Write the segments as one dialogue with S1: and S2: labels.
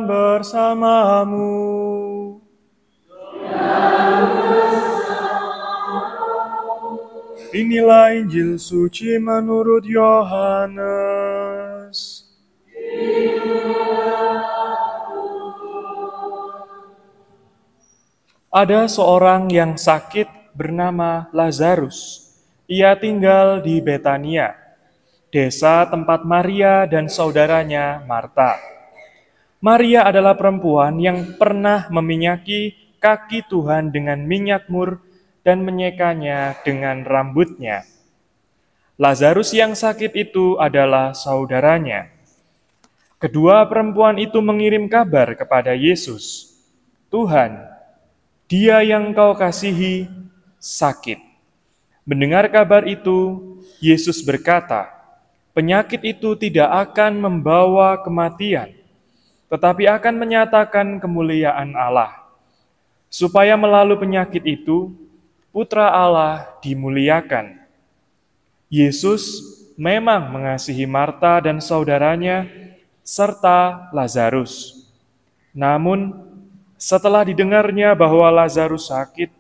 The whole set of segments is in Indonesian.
S1: bersamamu. Inilah Injil suci menurut Yohanes. Ada seorang yang sakit bernama Lazarus. Ia tinggal di Betania, desa tempat Maria dan saudaranya Marta. Maria adalah perempuan yang pernah meminyaki kaki Tuhan dengan minyak mur dan menyekanya dengan rambutnya. Lazarus yang sakit itu adalah saudaranya. Kedua perempuan itu mengirim kabar kepada Yesus, "Tuhan, Dia yang Kau kasihi sakit." Mendengar kabar itu, Yesus berkata, "Penyakit itu tidak akan membawa kematian, tetapi akan menyatakan kemuliaan Allah, supaya melalui penyakit itu, Putra Allah dimuliakan." Yesus memang mengasihi Marta dan saudaranya, serta Lazarus. Namun, setelah didengarnya bahwa Lazarus sakit,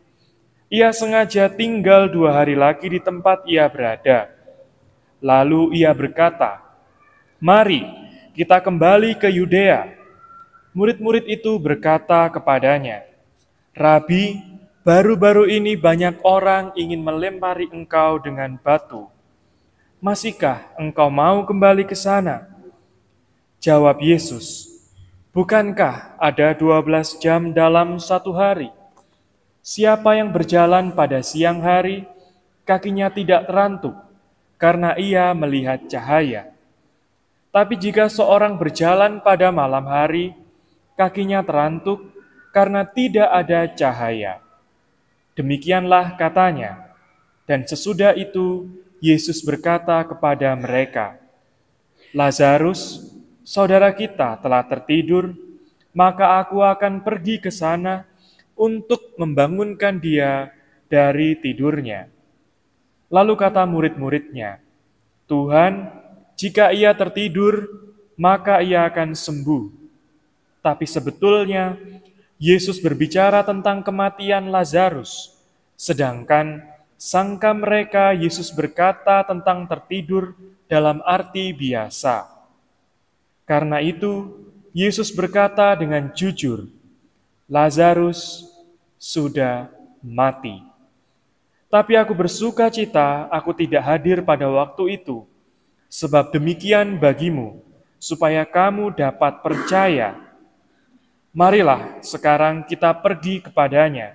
S1: ia sengaja tinggal 2 hari lagi di tempat ia berada. Lalu ia berkata, "Mari kita kembali ke Yudea." Murid-murid itu berkata kepadanya, "Rabi, baru-baru ini banyak orang ingin melempari engkau dengan batu. Masihkah engkau mau kembali ke sana?" Jawab Yesus, "Bukankah ada 12 jam dalam satu hari? Siapa yang berjalan pada siang hari, kakinya tidak terantuk, karena ia melihat cahaya. Tapi jika seorang berjalan pada malam hari, kakinya terantuk, karena tidak ada cahaya." Demikianlah katanya. Dan sesudah itu, Yesus berkata kepada mereka, "Lazarus, saudara kita telah tertidur, maka aku akan pergi ke sana untuk membangunkan dia dari tidurnya." Lalu kata murid-muridnya, "Tuhan, jika ia tertidur, maka ia akan sembuh." Tapi sebetulnya, Yesus berbicara tentang kematian Lazarus, sedangkan sangka mereka Yesus berkata tentang tertidur dalam arti biasa. Karena itu, Yesus berkata dengan jujur, "Lazarus sudah mati. Tapi aku bersuka cita aku tidak hadir pada waktu itu, sebab demikian bagimu, supaya kamu dapat percaya. Marilah sekarang kita pergi kepadanya."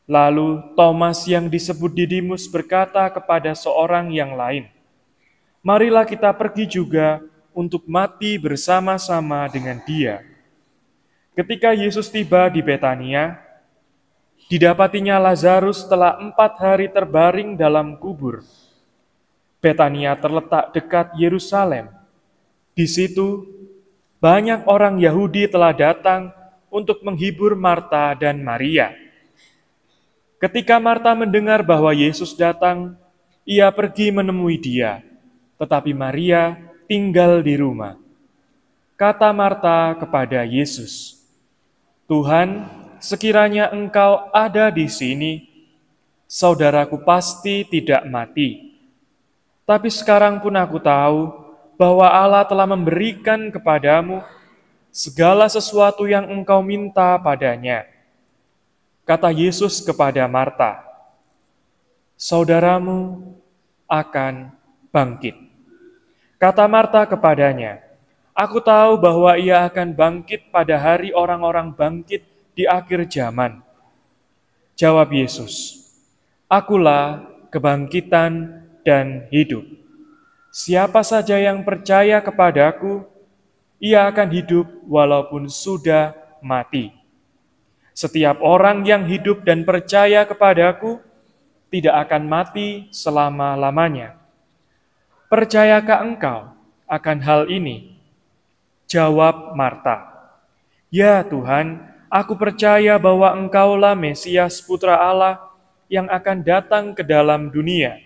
S1: Lalu Thomas yang disebut Didimus berkata kepada seorang yang lain, "Marilah kita pergi juga untuk mati bersama-sama dengan dia." Ketika Yesus tiba di Betania, didapatinya Lazarus telah 4 hari terbaring dalam kubur. Betania terletak dekat Yerusalem. Di situ, banyak orang Yahudi telah datang untuk menghibur Marta dan Maria. Ketika Marta mendengar bahwa Yesus datang, ia pergi menemui dia, tetapi Maria tinggal di rumah. Kata Marta kepada Yesus, "Tuhan, sekiranya engkau ada di sini, saudaraku pasti tidak mati. Tapi sekarang pun aku tahu bahwa Allah telah memberikan kepadamu segala sesuatu yang engkau minta padanya." Kata Yesus kepada Marta, "Saudaramu akan bangkit." Kata Marta kepadanya, "Aku tahu bahwa ia akan bangkit pada hari orang-orang bangkit di akhir zaman." Jawab Yesus, "Akulah kebangkitan dan hidup. Siapa saja yang percaya kepadaku, ia akan hidup walaupun sudah mati. Setiap orang yang hidup dan percaya kepadaku tidak akan mati selama-lamanya. Percayakah engkau akan hal ini?" Jawab Marta, "Ya Tuhan, aku percaya bahwa engkaulah Mesias Putra Allah yang akan datang ke dalam dunia."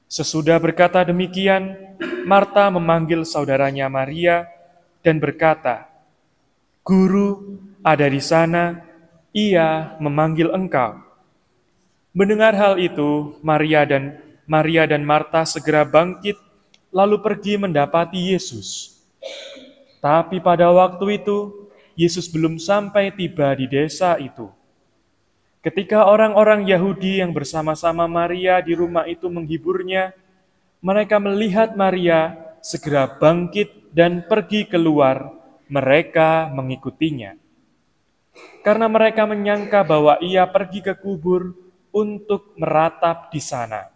S1: Sesudah berkata demikian, Marta memanggil saudaranya Maria dan berkata, Guru ada di sana, ia memanggil engkau." Mendengar hal itu, Maria dan Marta segera bangkit, lalu pergi mendapati Yesus. Tapi pada waktu itu, Yesus belum sampai tiba di desa itu. Ketika orang-orang Yahudi yang bersama-sama Maria di rumah itu menghiburnya, mereka melihat Maria segera bangkit dan pergi keluar, mereka mengikutinya. Karena mereka menyangka bahwa ia pergi ke kubur untuk meratap di sana.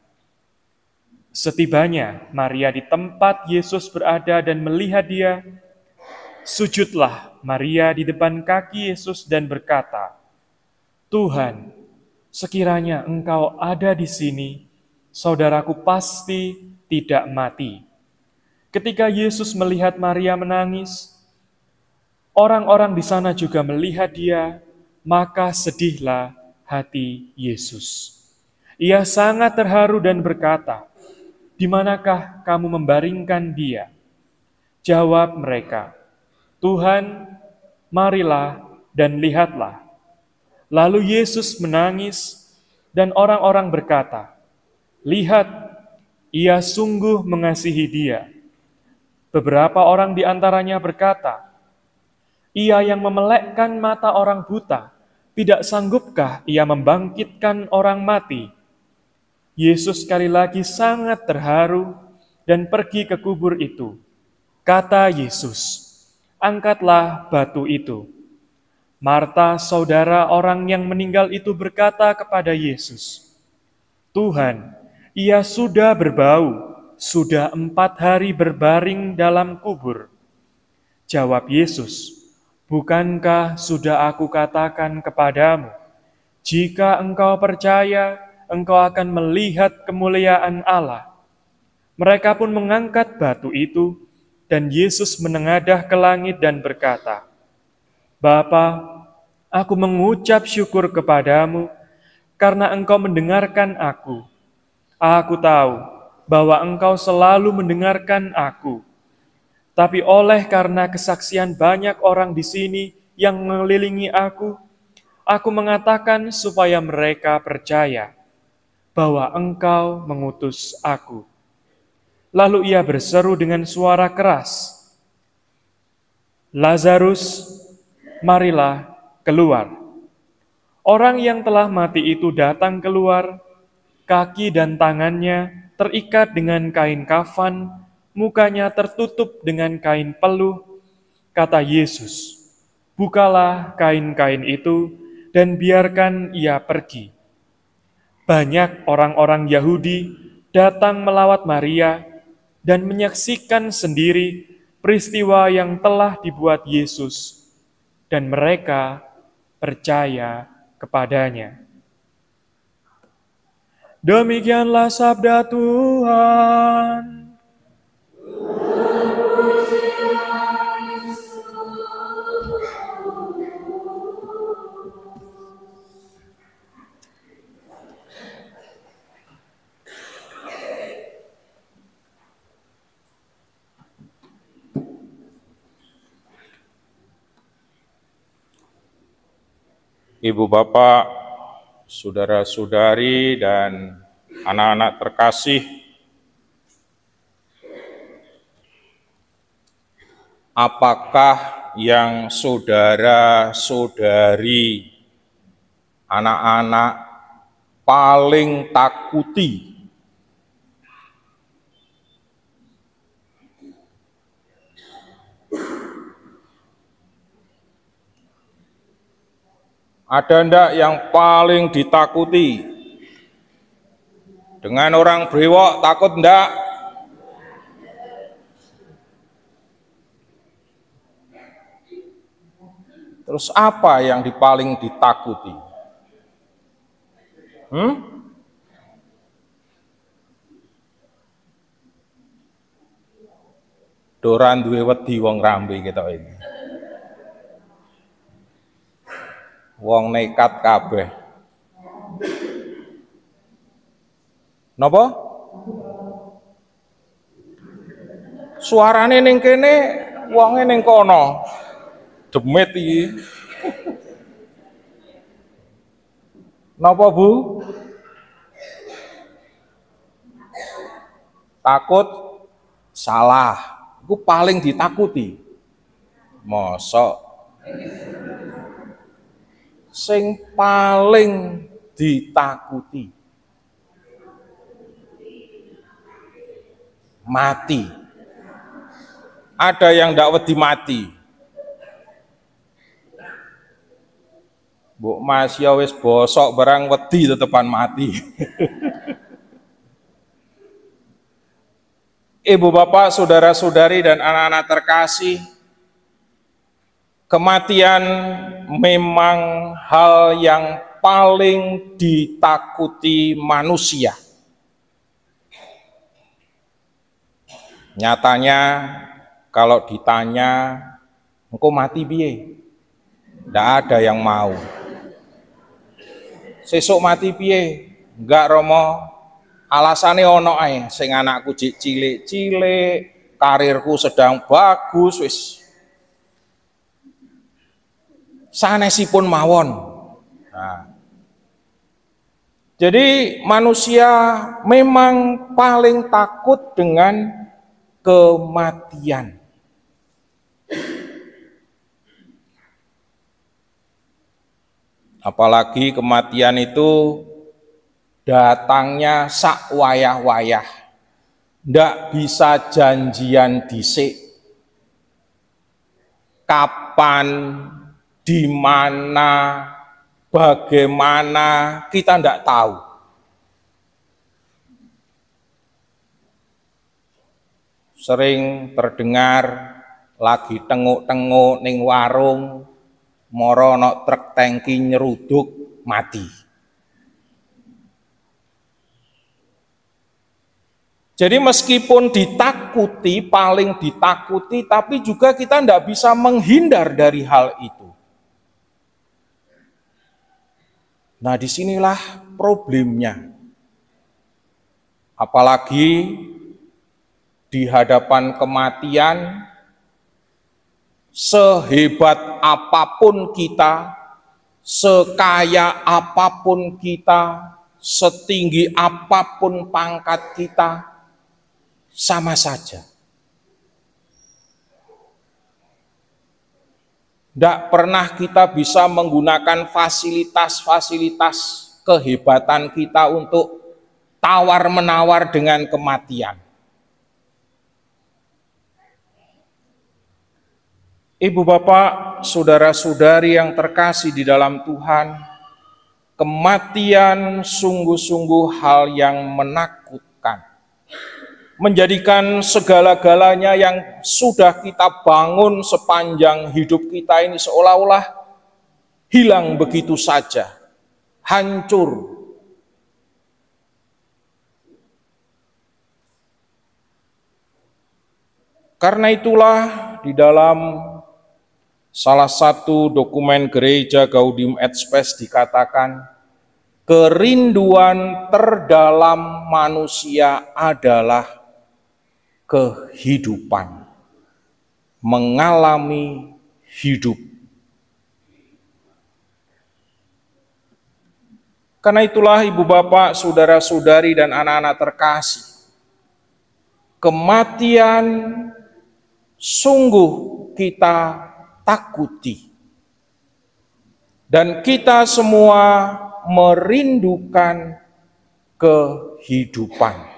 S1: Setibanya Maria di tempat Yesus berada dan melihat dia, sujudlah Maria di depan kaki Yesus dan berkata, "Tuhan, sekiranya Engkau ada di sini, saudaraku pasti tidak mati." Ketika Yesus melihat Maria menangis, orang-orang di sana juga melihat dia, maka sedihlah hati Yesus. Ia sangat terharu dan berkata, "Di manakah kamu membaringkan dia?" Jawab mereka, "Tuhan, marilah dan lihatlah." Lalu Yesus menangis dan orang-orang berkata, "Lihat, ia sungguh mengasihi dia." Beberapa orang di antaranya berkata, "Ia yang memelekkan mata orang buta, tidak sanggupkah ia membangkitkan orang mati?" Yesus sekali lagi sangat terharu dan pergi ke kubur itu. Kata Yesus, "Angkatlah batu itu." Marta, saudara orang yang meninggal itu, berkata kepada Yesus, "Tuhan, ia sudah berbau, sudah 4 hari berbaring dalam kubur." Jawab Yesus, "Bukankah sudah aku katakan kepadamu, jika engkau percaya, engkau akan melihat kemuliaan Allah?" Mereka pun mengangkat batu itu, dan Yesus menengadah ke langit dan berkata, "Bapa, aku mengucap syukur kepadamu karena engkau mendengarkan aku. Aku tahu bahwa engkau selalu mendengarkan aku, tapi oleh karena kesaksian banyak orang di sini yang mengelilingi aku mengatakan supaya mereka percaya bahwa engkau mengutus aku." Lalu ia berseru dengan suara keras, "Lazarus, marilah keluar." Orang yang telah mati itu datang keluar, kaki dan tangannya terikat dengan kain kafan, mukanya tertutup dengan kain peluh. Kata Yesus, "Bukalah kain-kain itu dan biarkan ia pergi." Banyak orang-orang Yahudi datang melawat Maria dan menyaksikan sendiri peristiwa yang telah dibuat Yesus, dan mereka percaya kepadanya. Demikianlah sabda Tuhan.
S2: Ibu bapak, saudara-saudari, dan anak-anak terkasih, apakah yang saudara-saudari, anak-anak paling takuti? Ada enggak yang paling ditakuti? Dengan orang brewok takut enggak? Terus apa yang paling ditakuti? Doran duwe wedi wong rambe ketok ini. Wong nekat kabeh. Napa? Suarane ning kene, wonge ning kono. demit iki. Napa Bu? Takut salah. Iku paling ditakuti. Mosok sing paling ditakuti mati. Ada yang ndak wedi mati. Mbok Mas ya wis bosok barang wedi tetepan mati. Ibu bapak, saudara-saudari dan anak-anak terkasih, kematian memang hal yang paling ditakuti manusia. Nyatanya kalau ditanya, engkau mati piye? Ndak ada yang mau. Sesuk mati piye? Enggak Romo, alasane ono ae, sing anakku cilik-cilik, karirku sedang bagus wis. Sanesipun mawon. Nah. Jadi manusia memang paling takut dengan kematian. Apalagi kematian itu datangnya sak wayah-wayah. Ndak bisa janjian dhisik. Kapan, di mana, bagaimana, kita ndak tahu. Sering terdengar lagi tenguk-tenguk ning warung, moro ana truk tangki nyeruduk mati. Jadi meskipun ditakuti, paling ditakuti, tapi juga kita tidak bisa menghindar dari hal itu. Nah, disinilah problemnya. Apalagi di hadapan kematian, sehebat apapun kita, sekaya apapun kita, setinggi apapun pangkat kita, sama saja. Tidak pernah kita bisa menggunakan fasilitas-fasilitas kehebatan kita untuk tawar-menawar dengan kematian. Ibu bapak, saudara-saudari yang terkasih di dalam Tuhan, kematian sungguh-sungguh hal yang menakutkan. Menjadikan segala-galanya yang sudah kita bangun sepanjang hidup kita ini seolah-olah hilang begitu saja, hancur. Karena itulah di dalam salah satu dokumen gereja Gaudium et Spes dikatakan, kerinduan terdalam manusia adalah kehidupan, mengalami hidup. Karena itulah ibu bapak, saudara-saudari dan anak-anak terkasih, kematian sungguh kita takuti. Dan kita semua merindukan kehidupan.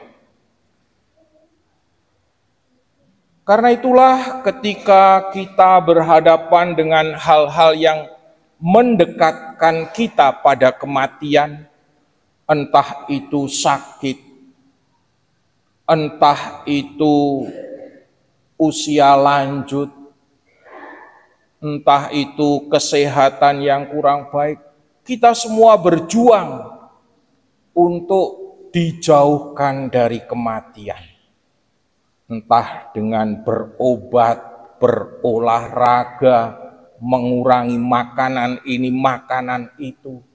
S2: Karena itulah ketika kita berhadapan dengan hal-hal yang mendekatkan kita pada kematian, entah itu sakit, entah itu usia lanjut, entah itu kesehatan yang kurang baik, kita semua berjuang untuk dijauhkan dari kematian. Entah dengan berobat, berolahraga, mengurangi makanan ini, makanan itu.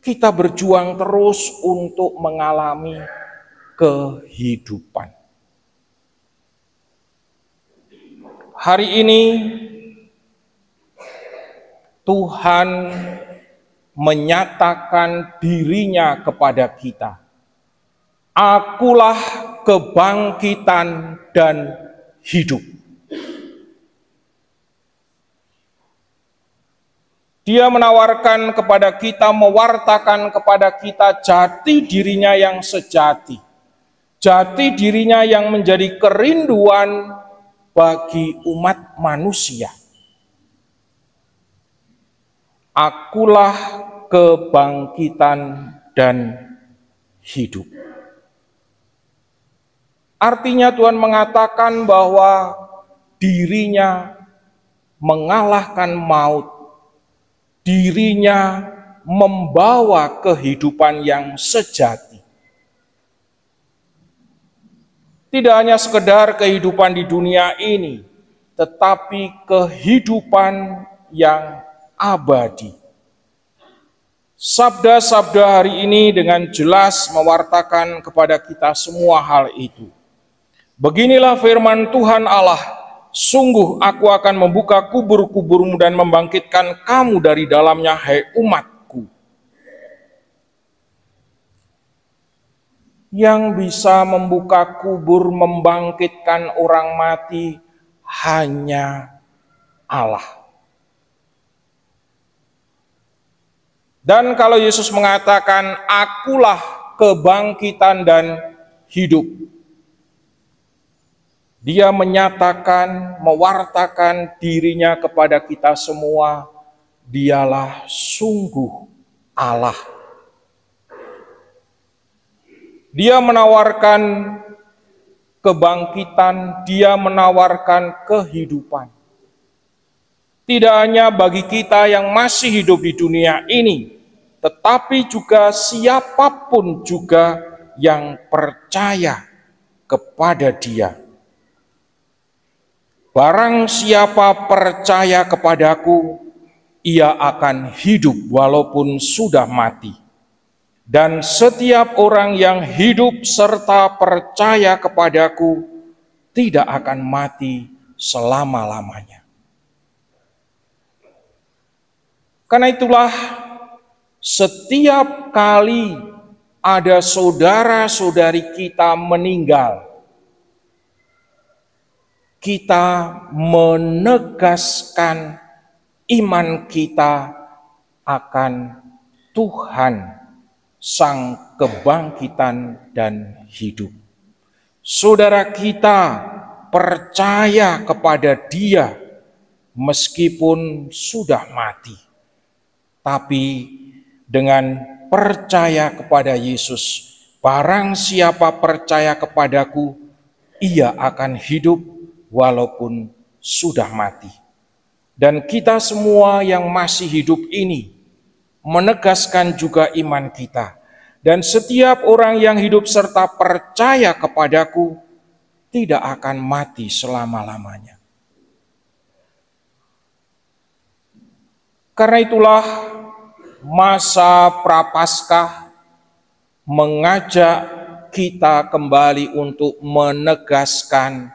S2: Kita berjuang terus untuk mengalami kehidupan. hari ini Tuhan menyatakan dirinya kepada kita. Akulah kebangkitan dan hidup. Dia menawarkan kepada kita, mewartakan kepada kita jati dirinya yang sejati. Jati dirinya yang menjadi kerinduan bagi umat manusia. Akulah kebangkitan dan hidup. Artinya Tuhan mengatakan bahwa dirinya mengalahkan maut, dirinya membawa kehidupan yang sejati. Tidak hanya sekedar kehidupan di dunia ini, tetapi kehidupan yang abadi. Sabda-sabda hari ini dengan jelas mewartakan kepada kita semua hal itu. Beginilah firman Tuhan Allah, sungguh aku akan membuka kubur-kuburmu dan membangkitkan kamu dari dalamnya, hai umatku. Yang bisa membuka kubur, membangkitkan orang mati, hanya Allah. Dan kalau Yesus mengatakan, akulah kebangkitan dan hidup, Dia menyatakan, mewartakan dirinya kepada kita semua, Dialah sungguh Allah. Dia menawarkan kebangkitan, Dia menawarkan kehidupan. Tidak hanya bagi kita yang masih hidup di dunia ini, tetapi juga siapapun juga yang percaya kepada Dia. Barang siapa percaya kepadaku, ia akan hidup walaupun sudah mati. Dan setiap orang yang hidup serta percaya kepadaku tidak akan mati selama-lamanya. Karena itulah setiap kali ada saudara-saudari kita meninggal, kita menegaskan iman kita akan Tuhan, Sang Kebangkitan dan Hidup. Saudara kita percaya kepada Dia meskipun sudah mati. Tapi dengan percaya kepada Yesus, barang siapa percaya kepadaku, ia akan hidup walaupun sudah mati. Dan kita semua yang masih hidup ini menegaskan juga iman kita. Dan setiap orang yang hidup serta percaya kepadaku tidak akan mati selama-lamanya. Karena itulah masa Prapaskah mengajak kita kembali untuk menegaskan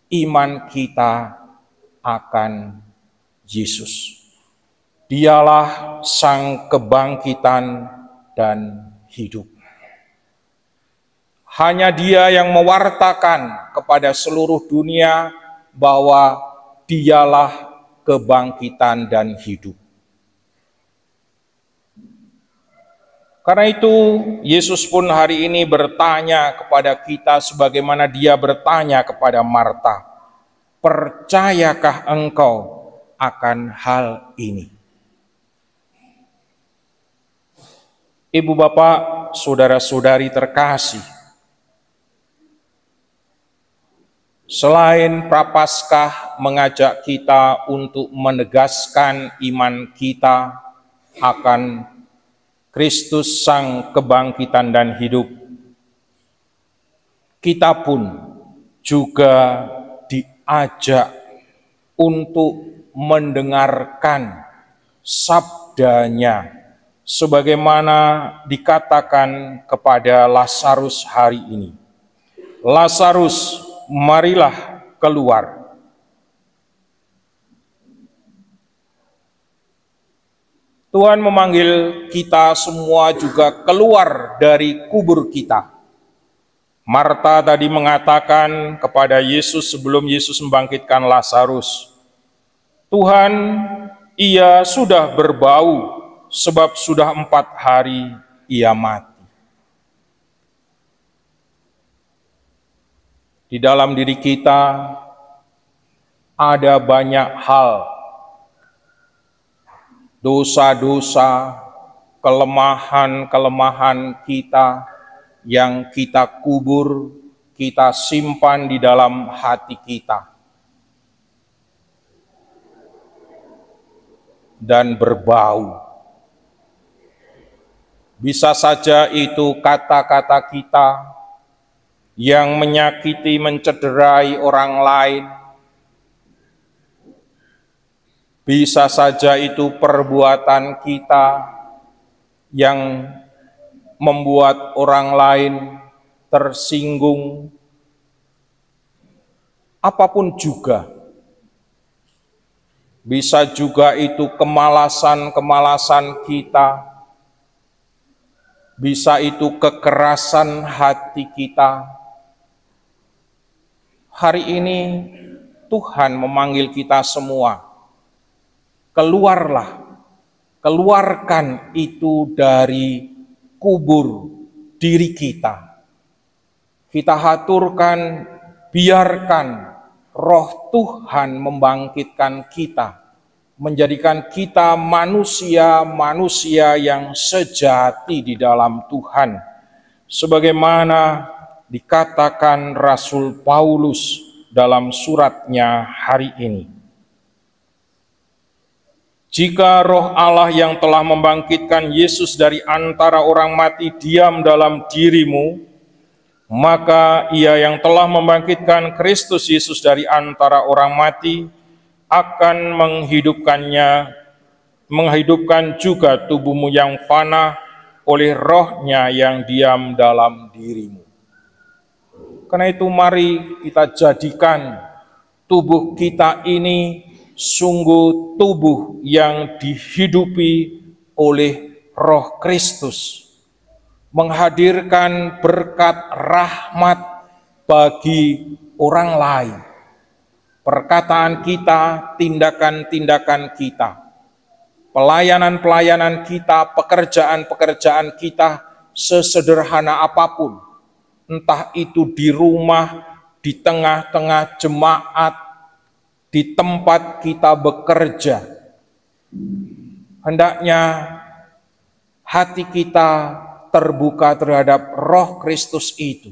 S2: iman kita akan Yesus. Dialah Sang Kebangkitan dan Hidup. Hanya Dia yang mewartakan kepada seluruh dunia bahwa Dialah kebangkitan dan hidup. Karena itu Yesus pun hari ini bertanya kepada kita sebagaimana Dia bertanya kepada Marta, percayakah engkau akan hal ini? Ibu bapak, saudara-saudari terkasih, selain Prapaskah mengajak kita untuk menegaskan iman kita akan Kristus Sang Kebangkitan dan Hidup, kita pun juga diajak untuk mendengarkan sabdanya sebagaimana dikatakan kepada Lazarus hari ini. Lazarus, marilah keluar. Tuhan memanggil kita semua juga keluar dari kubur kita. Marta tadi mengatakan kepada Yesus sebelum Yesus membangkitkan Lazarus, "Tuhan, ia sudah berbau, sebab sudah 4 hari ia mati." Di dalam diri kita ada banyak hal, dosa-dosa, kelemahan-kelemahan kita yang kita kubur, kita simpan di dalam hati kita. Dan berbau. Bisa saja itu kata-kata kita yang menyakiti, mencederai orang lain. Bisa saja itu perbuatan kita yang membuat orang lain tersinggung. Apapun juga. Bisa juga itu kemalasan-kemalasan kita. Bisa itu kekerasan hati kita. Hari ini Tuhan memanggil kita semua. Keluarlah, keluarkan itu dari kubur diri kita. Kita haturkan, biarkan Roh Tuhan membangkitkan kita, menjadikan kita manusia-manusia yang sejati di dalam Tuhan. Sebagaimana dikatakan Rasul Paulus dalam suratnya hari ini. Jika Roh Allah yang telah membangkitkan Yesus dari antara orang mati diam dalam dirimu, maka Ia yang telah membangkitkan Kristus Yesus dari antara orang mati akan menghidupkan juga tubuhmu yang fana oleh Roh-Nya yang diam dalam dirimu. Karena itu mari kita jadikan tubuh kita ini sungguh tubuh yang dihidupi oleh Roh Kristus, menghadirkan berkat rahmat bagi orang lain. Perkataan kita, tindakan-tindakan kita, pelayanan-pelayanan kita, pekerjaan-pekerjaan kita, sesederhana apapun, entah itu di rumah, di tengah-tengah jemaat, di tempat kita bekerja, hendaknya hati kita terbuka terhadap Roh Kristus itu,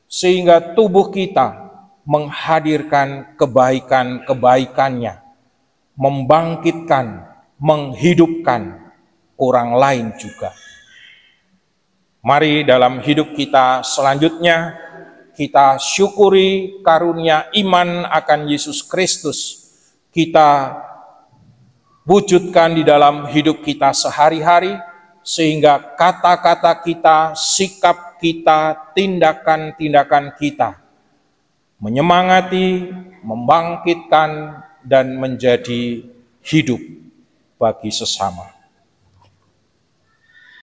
S2: sehingga tubuh kita menghadirkan kebaikan-kebaikannya, membangkitkan, menghidupkan orang lain juga. Mari dalam hidup kita selanjutnya, kita syukuri karunia iman akan Yesus Kristus. Kita wujudkan di dalam hidup kita sehari-hari, sehingga kata-kata kita, sikap kita, tindakan-tindakan kita menyemangati, membangkitkan, dan menjadi hidup bagi sesama.